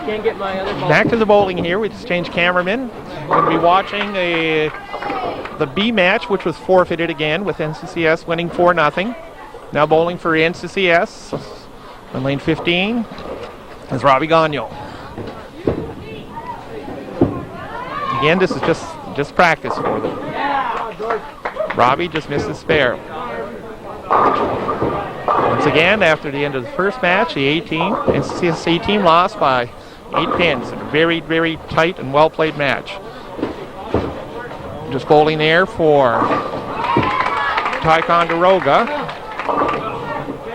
Can't get my other ball. Back to the bowling here. We just changed cameramen. We're going to be watching the B match, which was forfeited again with NCCS winning 4-0. Now bowling for NCCS on lane 15 is Robbie Gagnon. Again, this is just practice for them. Robbie just missed his spare. Once again, after the end of the first match, the NCCS A team lost by 8 pins in a very, very tight and well-played match. Just bowling there for Ticonderoga,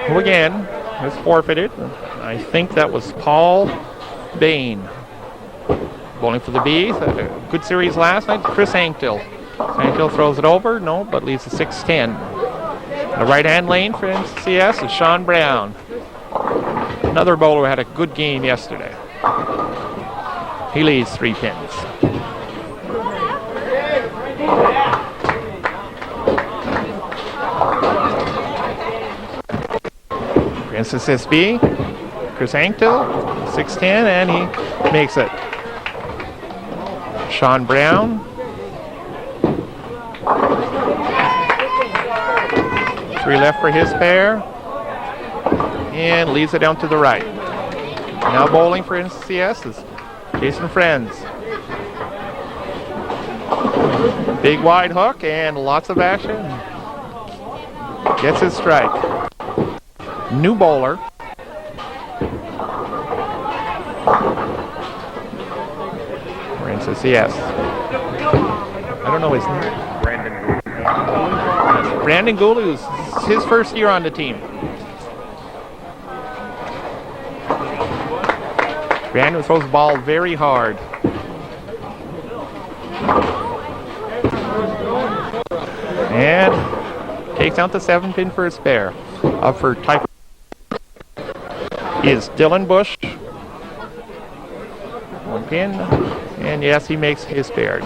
who again is forfeited. I think that was Paul Bain. Bowling for the Bees. A good series last night. Chris Anktil. Anktil throws it over, no, but leaves a 6-10. The right-hand lane for NCCS is Sean Brown. Another bowler who had a good game yesterday. He leads 3 pins. NCCS B, Chris Anktil, 6-10, and he makes it. Sean Brown. 3 left for his pair. And leaves it down to the right. Now bowling for NCCS is Jason Friends. Big wide hook and lots of action. Gets his strike. New bowler. For NCCS. I don't know his name. Brandon Gould, who's his first year on the team. Brandon throws the ball very hard. And takes out the 7-pin for a spare. Up for Ticonderoga is Dylan Bush. 1 pin. And yes, he makes his spare.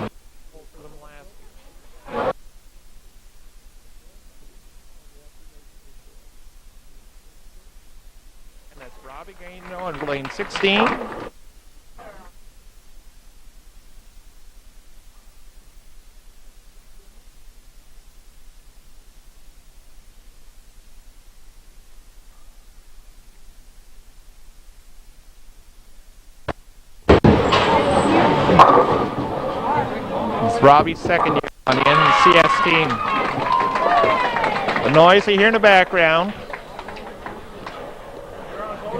Robbie Gagnon on lane 16. It's Robbie's second year on the NCCS team. The noise you hear in the background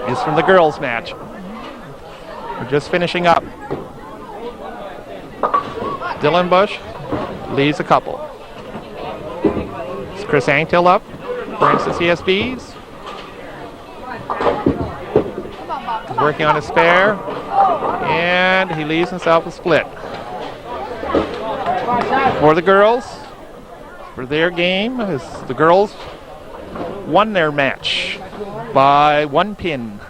is from the girls' match. We're just finishing up. Dylan Bush leads a couple. It's Chris Anktil up for NCCSBs. He's working on a spare, and he leaves himself a split. For the girls, for their game, as the girls won their match by 1 pin.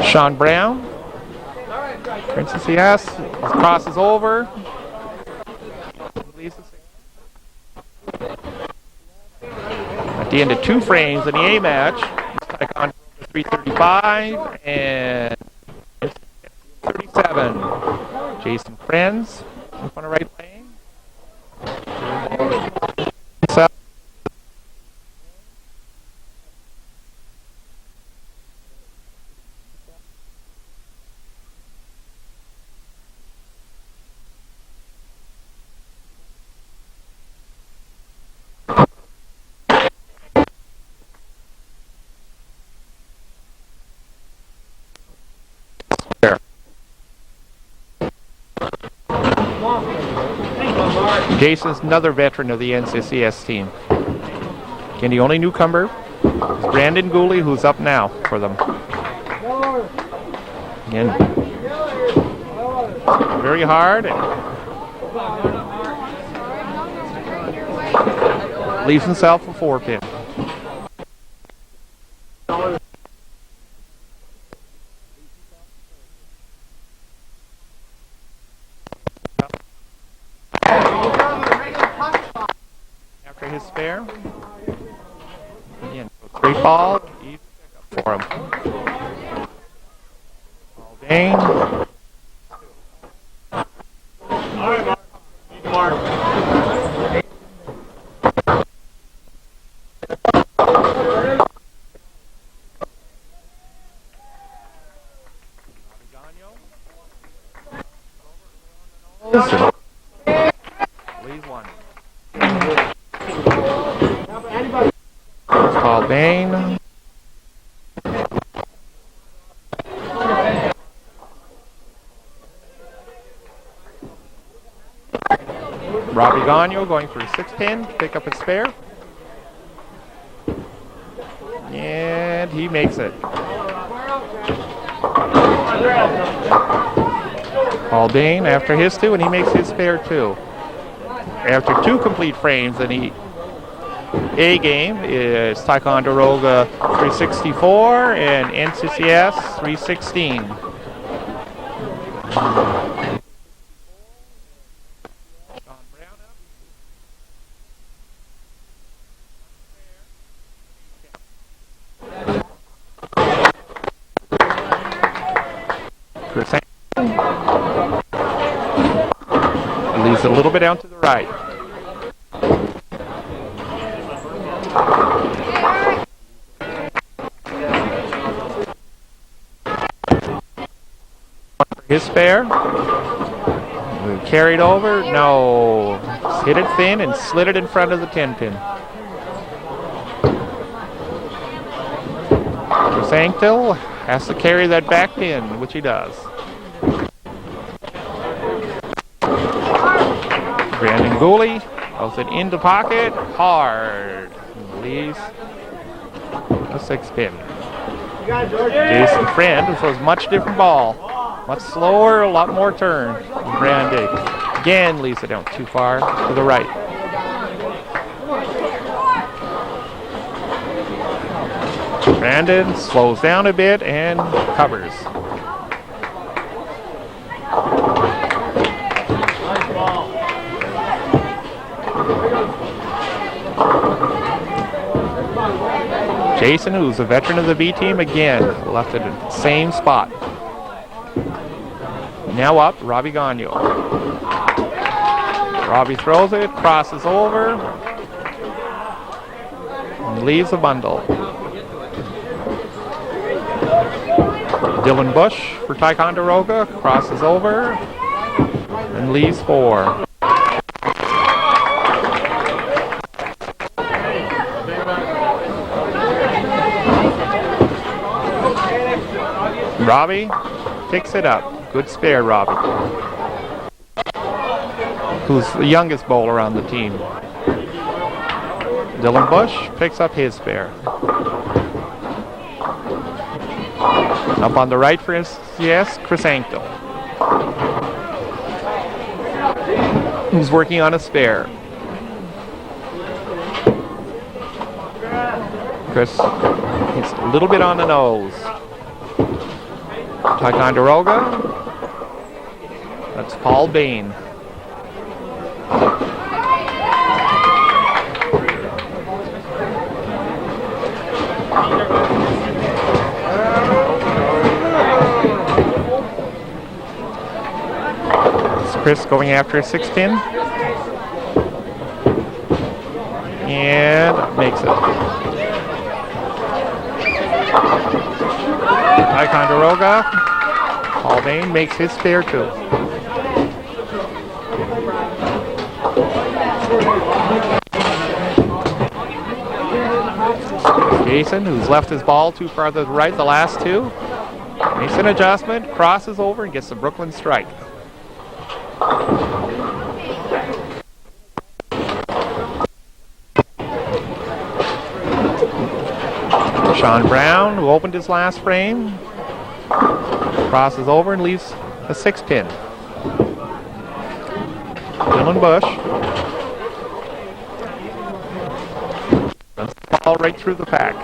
Sean Brown, NCCS, crosses over. At the end of 2 frames in the A match, Ticonderoga 335 and 37. Jason Friends in front of right lane. Jason's another veteran of the NCCS team. Again, the only newcomer is Brandon Gooley, who's up now for them. Again, very hard. Leaves himself a 4-pin. his spare. Again, great ball. Easy pickup for him. Dane. Leaves one. Paul Bain. Robbie Gagno going for a 6-pin, pick up his spare. And he makes it. Paul Bain after his two, and he makes his spare too. After two complete frames, then the A game is Ticonderoga 364 and NCCS 316. Leaves it a little bit down to the right. His spare. Carried over. No. Hit it thin and slid it in front of the 10-pin. Sanctil has to carry that back pin, which he does. Brandon Gooley throws it into pocket, hard. Leaves a 6-pin. Jason Friend throws much different ball. Much slower, a lot more turn. Brandon again leaves it down too far to the right. Brandon slows down a bit and covers. Jason, who's a veteran of the B team, again left it at the same spot. Now up, Robbie Gagno. Robbie throws it, crosses over, and leaves a bundle. Dylan Bush for Ticonderoga crosses over and leaves 4. Robbie picks it up. Good spare, Robbie, who's the youngest bowler on the team. Dylan Bush picks up his spare. Up on the right for NCCS, Chris Ankle, who's working on a spare. Chris, he's a little bit on the nose. Ticonderoga, that's Paul Bain. Chris going after a 6-pin. And makes it. Ticonderoga. Paul Bain makes his spare too. Jason, who's left his ball too far to the right the last two, makes an adjustment, crosses over, and gets the Brooklyn strike. Sean Brown, who opened his last frame, crosses over and leaves a 6-pin. Dylan Bush runs the ball right through the pack.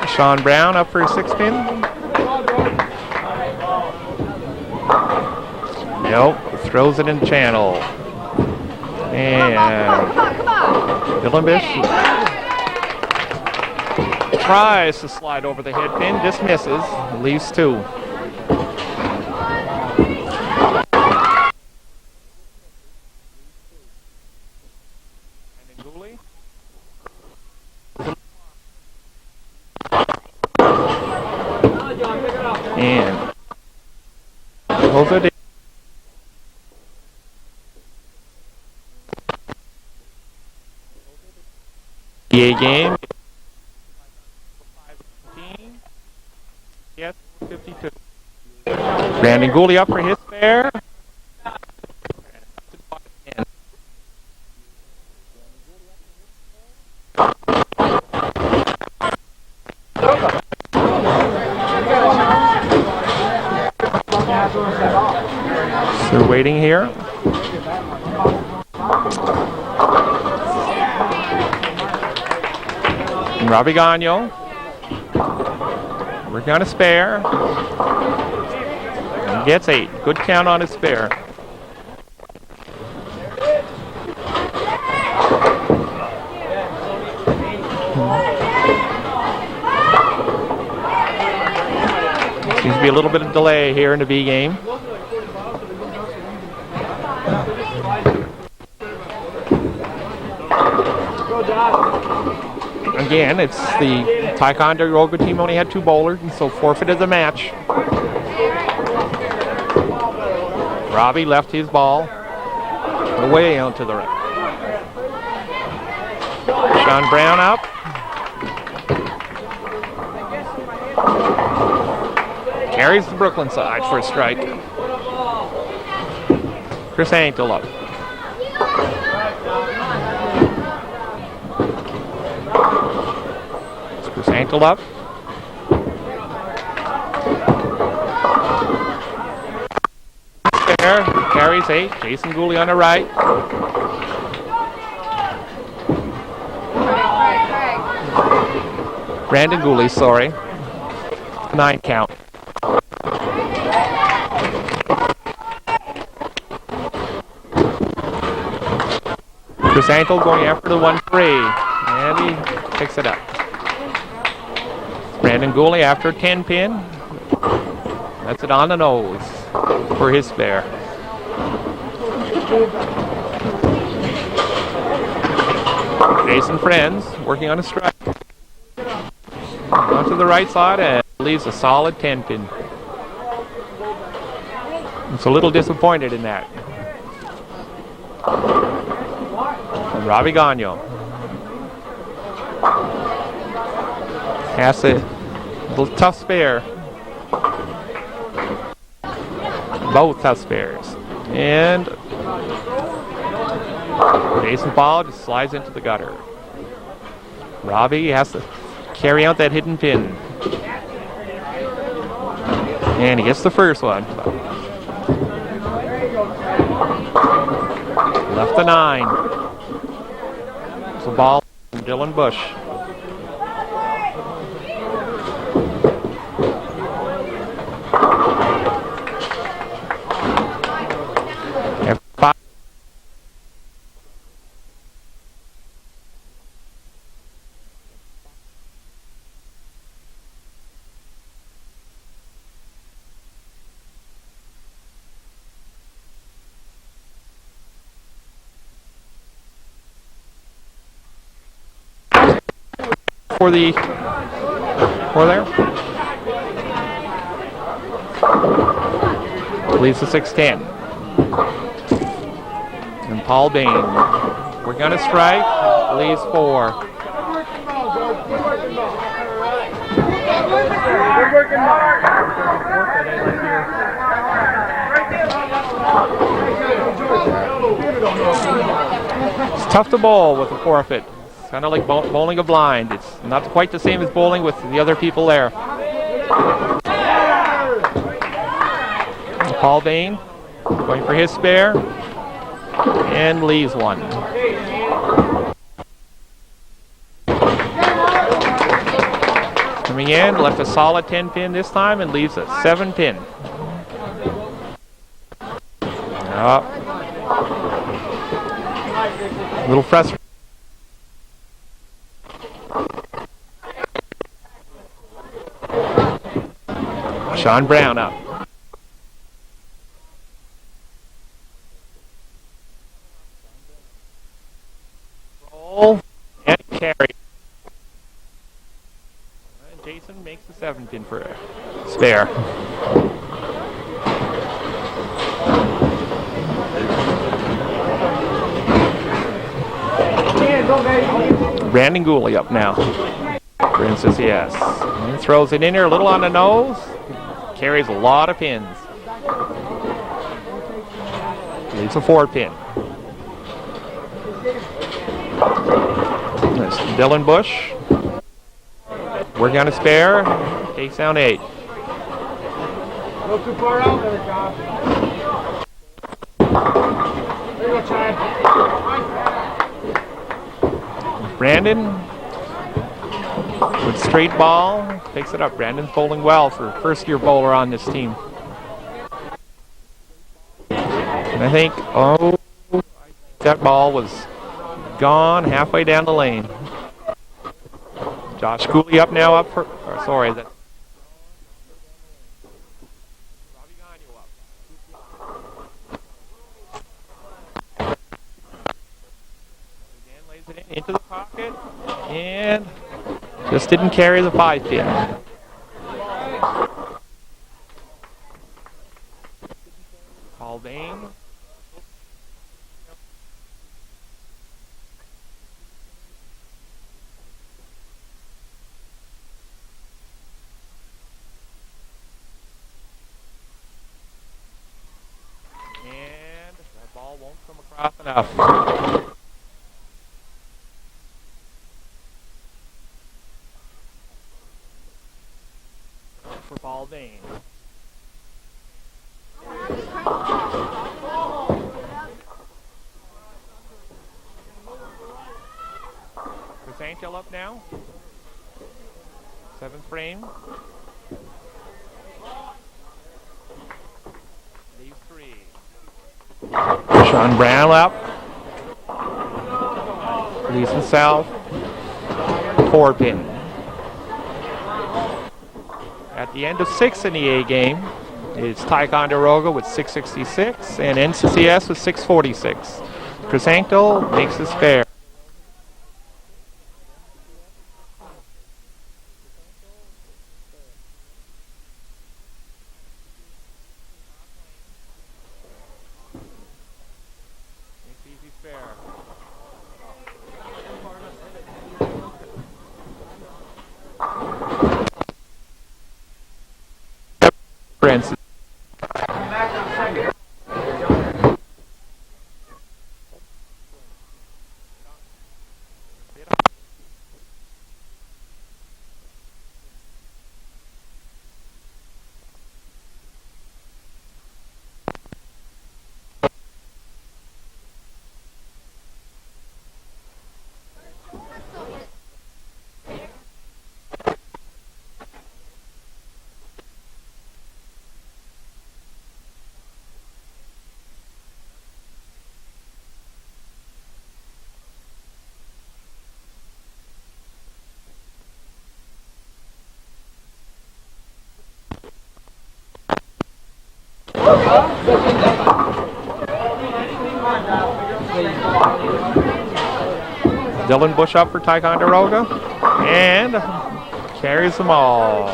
Sean Brown up for a 6-pin. Nope, throws it in channel. And Dylan Bish tries to slide over the head pin, just misses, leaves 2. And over the EA game. Yes, 52. Brandon Gooley up for his spare. So we're waiting here. And Robbie Gagno. Working on a spare. He gets 8. Good count on his spare. Seems to be a little bit of delay here in the B game. Again, it's the Ticonderoga team only had 2 bowlers, and so forfeited the match. Robbie left his ball way out to the right. Sean Brown up. Carries the Brooklyn side for a strike. Chris Ankle up. Chris Ankle up. There, carries 8. Jason Gooley on the right. Brandon Gooley, sorry. 9 count. Chris Ankle going after the 1-3, and he picks it up. Brandon Gooley after a 10 pin. That's it on the nose for his spare. Jason Friends working on a strike. Onto the right side and leaves a solid 10 pin. It's a little disappointed in that. And Robbie Gagno has a little tough spare. Both tough spares. And Jason ball just slides into the gutter. Robbie has to carry out that hidden pin. And he gets the first one. Left the 9. It's a ball from Dylan Bush. For there. Leaves the 6-10. And Paul Bain. We're going to strike. Leaves 4. It's tough to bowl with a forfeit. Kind of like bowling a blind. It's not quite the same as bowling with the other people there. Paul Bain going for his spare and leaves 1. Coming in, left a solid 10 pin this time and leaves a 7 pin. Little frustrating. Sean Brown up. Roll and carry. And Jason makes the 7 pin for a spare. Brandon Gooley up now for NCCS. And throws it in there a little on the nose. Carries a lot of pins. Leaves a 4 pin. There's Dylan Bush. Working on a spare. Takes down 8. Go too far out there, Josh. There you go, Chad. Brandon with straight ball. Picks it up. Brandon's bowling well for first-year bowler on this team. And I think, that ball was gone halfway down the lane. Josh Cooley up now up for, that. Again, lays it into the pocket and just didn't carry the 5 pin. Paul Bain. And that ball won't come across enough. For Paul Bain. Chrysanthel up now. 7th frame. Leaves 3. Sean Brown up. Leaves in south. 4 pin. At the end of 6 in the A game, it's Ticonderoga with 666 and NCCS with 646. Chrysanthel makes the spare. Makes easy spare. Prince. Dylan Bush up for Ticonderoga and carries them all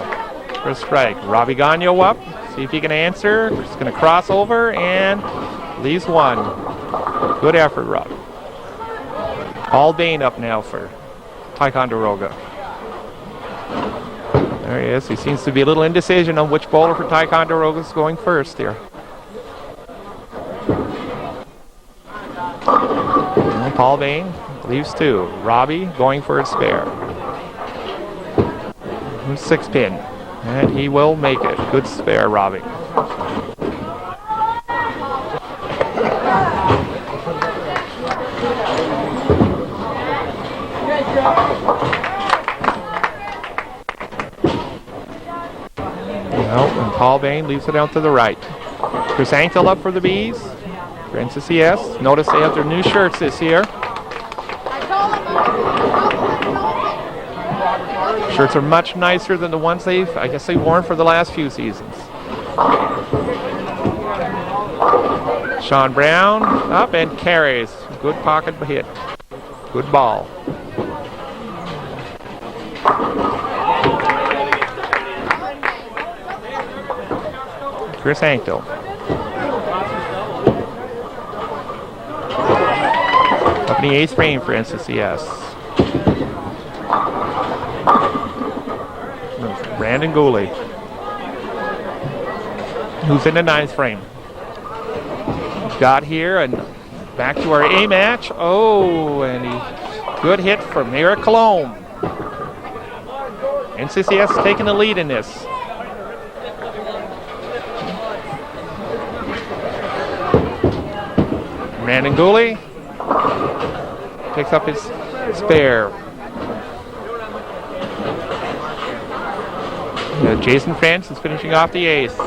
for a strike. Robbie Gagno up, see if he can answer. Just going to cross over and leaves 1. Good effort, Rob. Paul Bain up now for Ticonderoga. There he is. He seems to be a little indecision on which bowler for Ticonderoga is going first here. And Paul Bain leaves 2. Robbie going for a spare. 6 pin. And he will make it. Good spare, Robbie. And Paul Bain leaves it out to the right. Chrysanthel up for the Bees. for NCCS. Notice they have their new shirts this year. Shirts are much nicer than the ones they've worn for the last few seasons. Sean Brown up and carries. Good pocket hit. Good ball. Chris Hanktel. Up in the 8th frame for NCCS. Brandon Gooley, who's in the 9th frame. Got here and back to our A match. Oh, and good hit from Eric Colomb. NCCS is taking the lead in this. Brandon Gooley picks up his spare. Jason France is finishing off the 8th.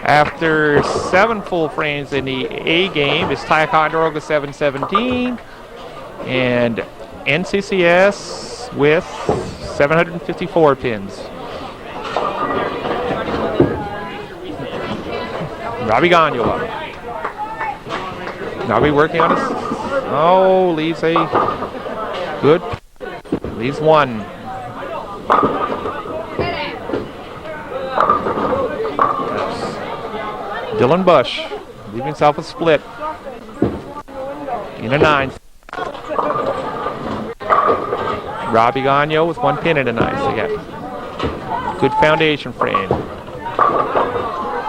After 7 full frames in the A game, it's Ticonderoga 717 and NCCS with 754 pins. Robbie Gagnon up. Robbie working on his. Oh, leaves a good. Leaves one. Dylan Bush leaving himself a split in a 9th. Robbie Gagnon with 1 pin in a 9th again. Good foundation frame.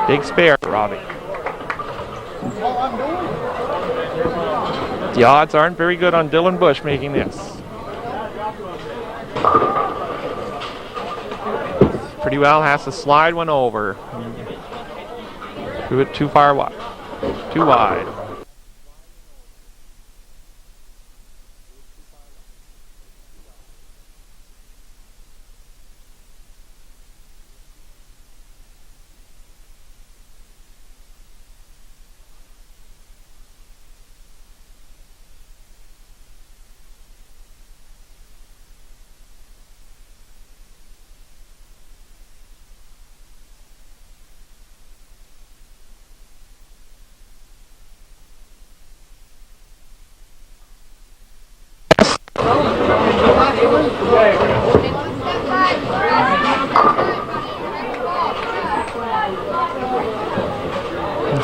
Big spare for Robbie. The odds aren't very good on Dylan Bush making this. Pretty well has to slide one over. Too far wide. Too wide.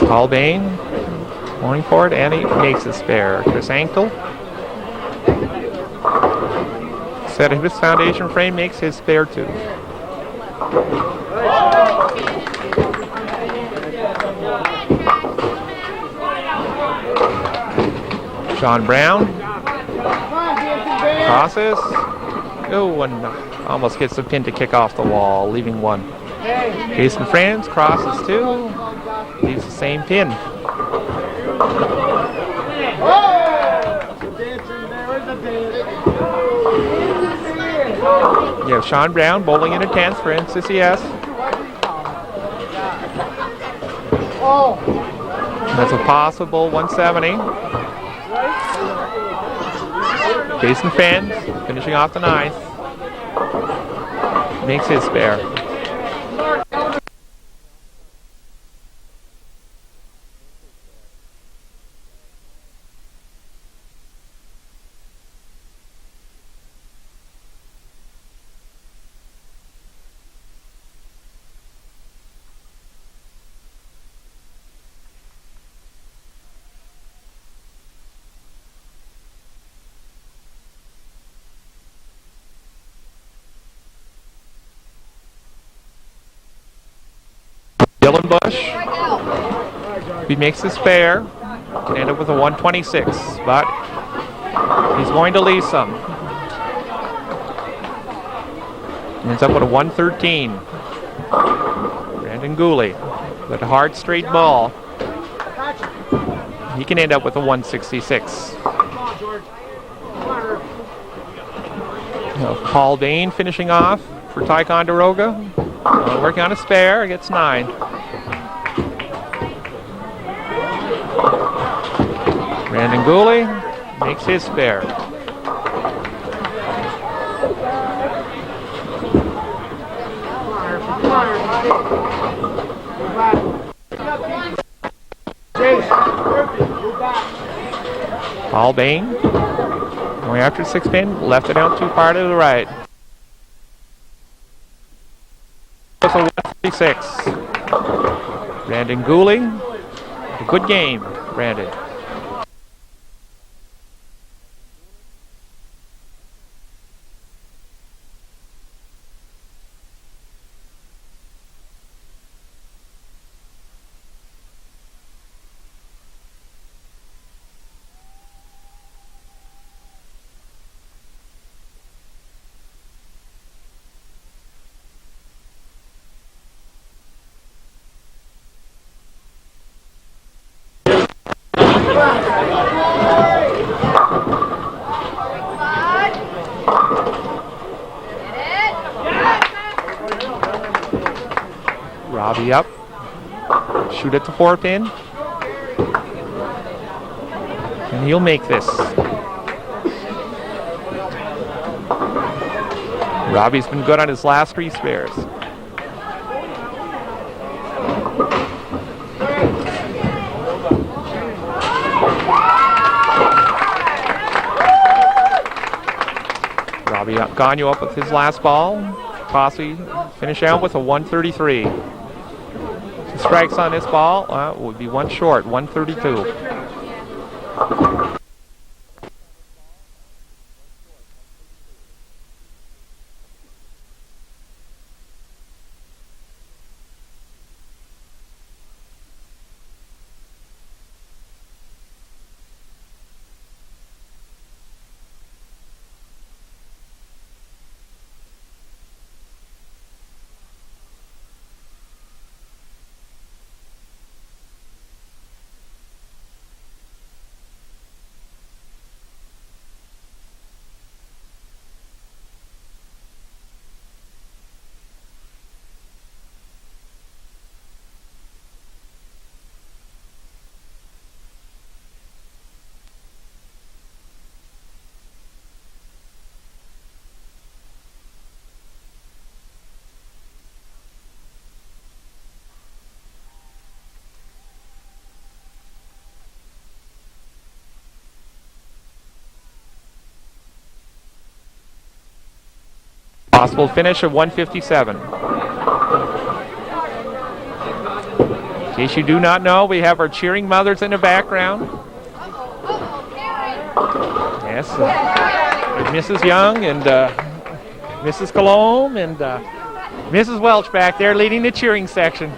Paul Bain going for it, and he makes a spare. Chris Ankle. Set of his foundation frame makes his spare too. Sean Brown crosses. Oh, and almost gets the pin to kick off the wall, leaving one. Jason Franz crosses two. Leaves the same pin. You have Sean Brown bowling in a 10th for NCCS. That's a possible 170. Jason Franz finishing off the 9th. Makes his spare. Dylan Bush, he makes the spare, can end up with a 126, but he's going to leave some. Ends up with a 113. Brandon Gooley with a hard straight ball. He can end up with a 166. Paul Bain finishing off for Ticonderoga. Working on a spare, gets 9. Brandon Gooley makes his spare. Paul Bain going after 6-pin, left it out too far to the right. So 136. Brandon Gooley, a good game, Brandon. Robbie up. Shoot at the 4-pin. And he'll make this. Robbie's been good on his last 3 spares. Robbie Gagno up with his last ball. Posse finish out with a 133. 2 strikes on this ball would be 1 short, 132. Possible finish of 157. In case you do not know, we have our cheering mothers in the background. Yes, Mrs. Young and Mrs. Colomb and Mrs. Welch back there leading the cheering section.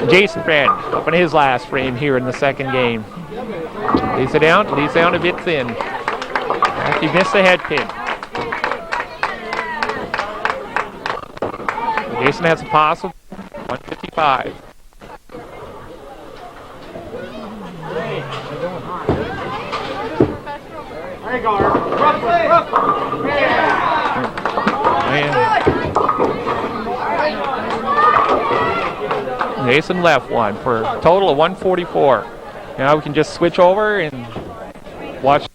Jason Friend up in his last frame here in the second game. Leaves it down a bit thin. After he missed the head pin. Jason has a possible 155. There you go. Jason left one for a total of 144. Now we can just switch over and watch.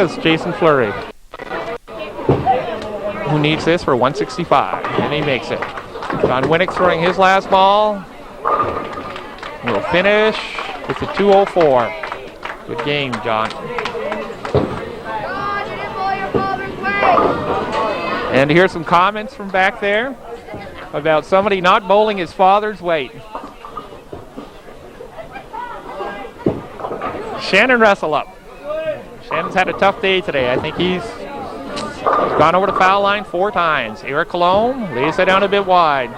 It's Jason Fleury, who needs this for 165, and he makes it. John Winnick throwing his last ball. We'll finish with the 204. Good game, John. And here's some comments from back there about somebody not bowling his father's weight. Shannon Russell up. Shannon's had a tough day today. I think he's Gone over the foul line 4 times. Eric Cologne lays that down a bit wide.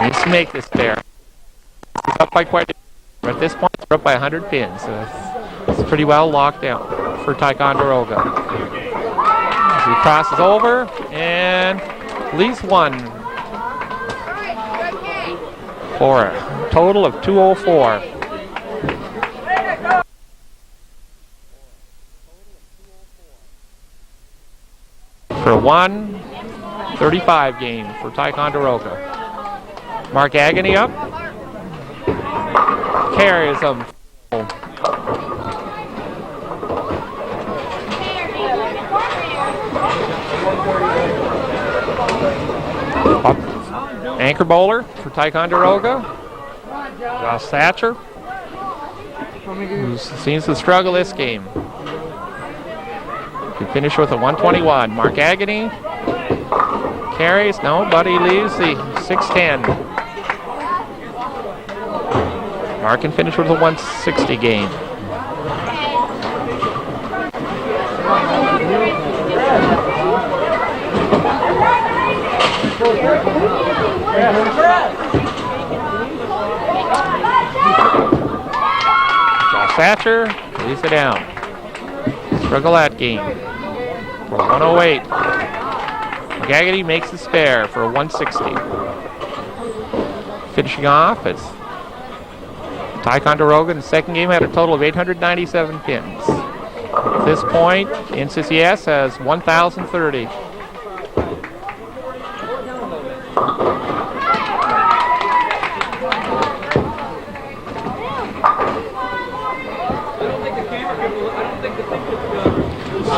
Needs to make this fair. He's up by quite a bit. At this point, they're up by 100 pins. It's pretty well locked down for Ticonderoga. He crosses over and leaves one for a total of 204. For a 1:35 game for Ticonderoga. Mark Agony up. Carries him. Anchor bowler for Ticonderoga. Josh Thatcher, who seems to struggle this game. Can finish with a 121. Mark Agony carries. No, but he leaves the 610. Mark can finish with a 160 game. Josh Thatcher leaves it down. Struggle that game for 108. Gaggedy makes the spare for a 160. Finishing off, it's Ticonderoga in the second game had a total of 897 pins. At this point, NCCS has 1,030.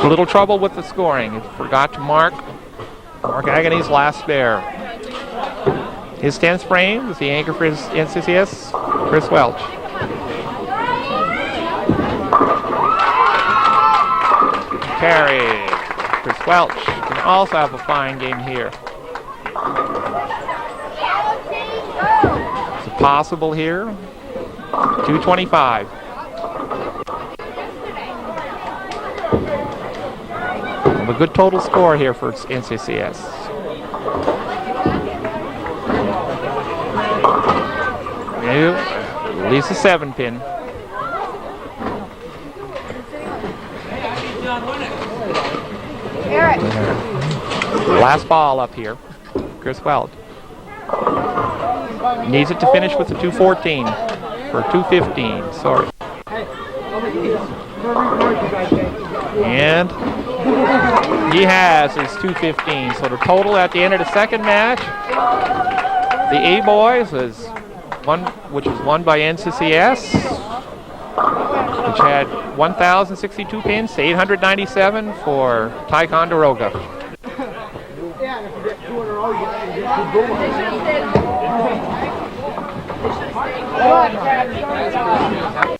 A little trouble with the scoring. He forgot to mark Agony's last spare. His 10th frame is the anchor for his NCCS, Chris Welch. Carry. Chris Welch can also have a fine game here. Is it possible here? 225. A good total score here for NCCS. Leaves a 7 pin. Last ball up here. Chris Welch. Needs it to finish with a 214 for 215. Sorry. And he has his 215. So the total at the end of the second match, the A boys is one, which was won by NCCS, which had 1,062 pins, 897 for Ticonderoga. Yeah, if you get 2 in a row, you get 2 goals.